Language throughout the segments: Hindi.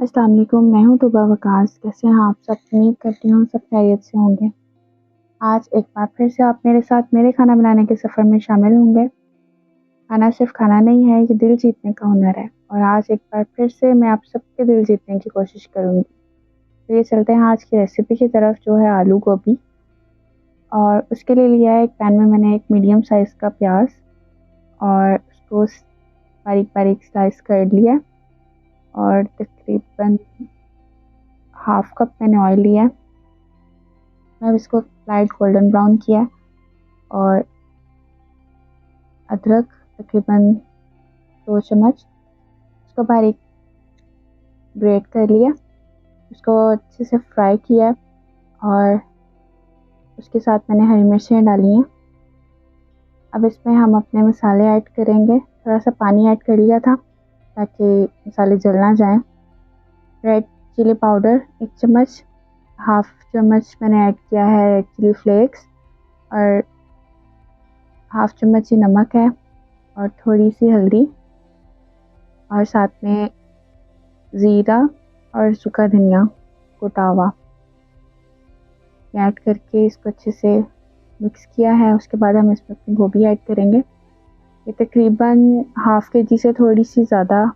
अस्सलाम वालेकुम, मैं हूँ तुबा वकास। कैसे हैं आप सब? उम्मीद करती हूँ सब खैरियत से होंगे। आज एक बार फिर से आप मेरे साथ मेरे खाना बनाने के सफ़र में शामिल होंगे। खाना सिर्फ खाना नहीं है, ये दिल जीतने का हुनर है। और आज एक बार फिर से मैं आप सबके दिल जीतने की कोशिश करूँगी। तो ये चलते हैं आज की रेसिपी की तरफ, जो है आलू गोभी। और उसके लिए लिया है एक पैन में मैंने एक मीडियम साइज़ का प्याज और उसको बारीक बारीक स्लाइस कर लिया। और तकरीबन हाफ कप मैंने ऑयल लिया। मैं इसको लाइट गोल्डन ब्राउन किया। और अदरक तकरीबन 2 चम्मच, उसको बारीक ग्रेट कर लिया। उसको अच्छे से फ्राई किया और उसके साथ मैंने हरी मिर्चें डाली हैं। अब इसमें हम अपने मसाले ऐड करेंगे। थोड़ा सा पानी ऐड कर लिया था ताकि मसाले जल ना जाएं। रेड चिली पाउडर 1 चम्मच, हाफ चम्मच मैंने ऐड किया है रेड चिली फ्लेक्स, और हाफ चम्मच ही नमक है, और थोड़ी सी हल्दी, और साथ में ज़ीरा और सूखा धनिया कुटा हुआ ऐड करके इसको अच्छे से मिक्स किया है। उसके बाद हम इसमें अपनी गोभी ऐड करेंगे। ये तकरीबन हाफ केजी से थोड़ी सी ज़्यादा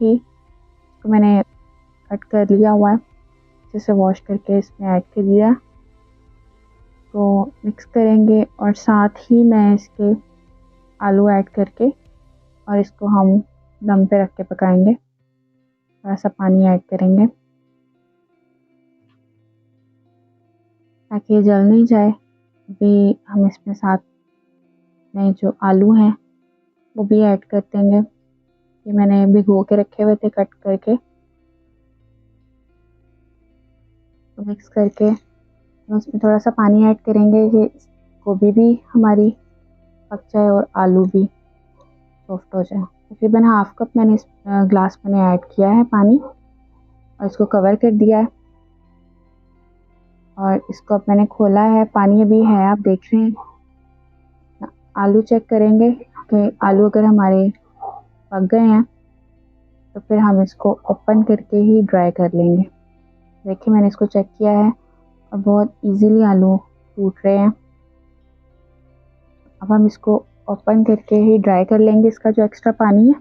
थी, इसको मैंने कट कर लिया हुआ है। अच्छे से वॉश करके इसमें ऐड कर दिया, तो मिक्स करेंगे। और साथ ही मैं इसके आलू ऐड करके और इसको हम दम पे रख के पकाएंगे। थोड़ा सा पानी ऐड करेंगे ताकि ये जल नहीं जाए। अभी हम इसमें साथ में जो आलू हैं वो भी ऐड कर देंगे। ये मैंने भिगो के रखे हुए थे कट करके। तो मिक्स करके उसमें थोड़ा सा पानी ऐड करेंगे कि गोभी भी हमारी पक जाए और आलू भी सॉफ्ट हो जाए। तकरीबन हाफ कप मैंने इस ग्लास में ऐड किया है पानी, और इसको कवर कर दिया है। और इसको अब मैंने खोला है, पानी अभी है, आप देख रहे हैं। आलू चेक करेंगे कि आलू अगर हमारे पक गए हैं तो फिर हम इसको ओपन करके ही ड्राई कर लेंगे। देखिए मैंने इसको चेक किया है और बहुत इजीली आलू टूट रहे हैं। अब हम इसको ओपन करके ही ड्राई कर लेंगे इसका जो एक्स्ट्रा पानी है।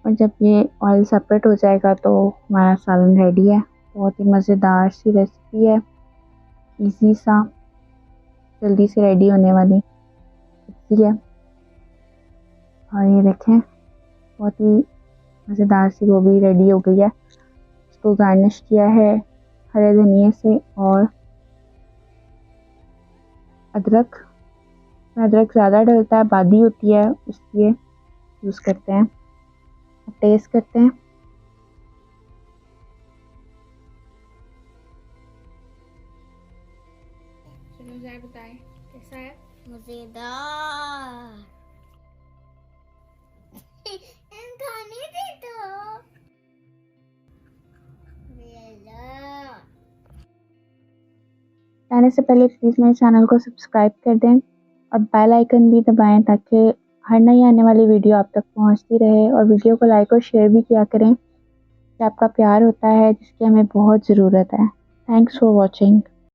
और जब ये ऑयल सेपरेट हो जाएगा तो हमारा सालन रेडी है। बहुत ही मज़ेदार सी रेसिपी है, इजी सा, जल्दी से रेडी होने वाली सब्ज़ी है। और ये देखें बहुत ही मज़ेदार सी गोभी रेडी हो गई है। इसको गार्निश किया है हरे धनिए से और अदरक। अदरक ज़्यादा डलता है, बादी होती है, उसलिए यूज़ करते हैं। अब टेस्ट करते हैं। चलो ज़रा बताएं कैसा है? मजेदार। खाने दे दो। जाने से पहले प्लीज़ मेरे चैनल को सब्सक्राइब कर दें और बेल आइकन भी दबाएं ताकि हर नई आने वाली वीडियो आप तक पहुंचती रहे। और वीडियो को लाइक और शेयर भी किया करें, कि आपका प्यार होता है जिसकी हमें बहुत ज़रूरत है। Thanks for watching.